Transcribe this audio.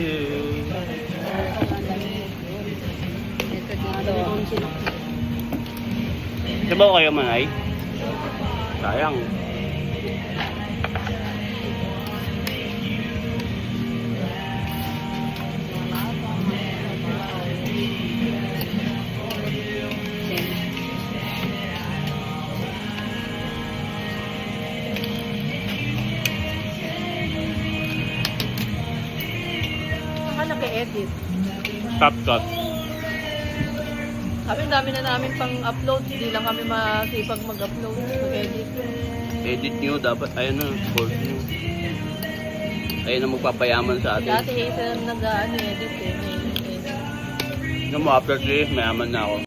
Ito dito. Diba ko kayo manay? Sayang. Saka nag-edit. Top. Sabi, dami na namin pang-upload. Hindi lang kami masipag mag-upload. Mag-edit. Edit nyo dapat. Ayun na. Course nyo. Ayun na magpapayaman sa atin. Dati Hazel nag-edit eh. Nung mo after 3, mayaman na ako.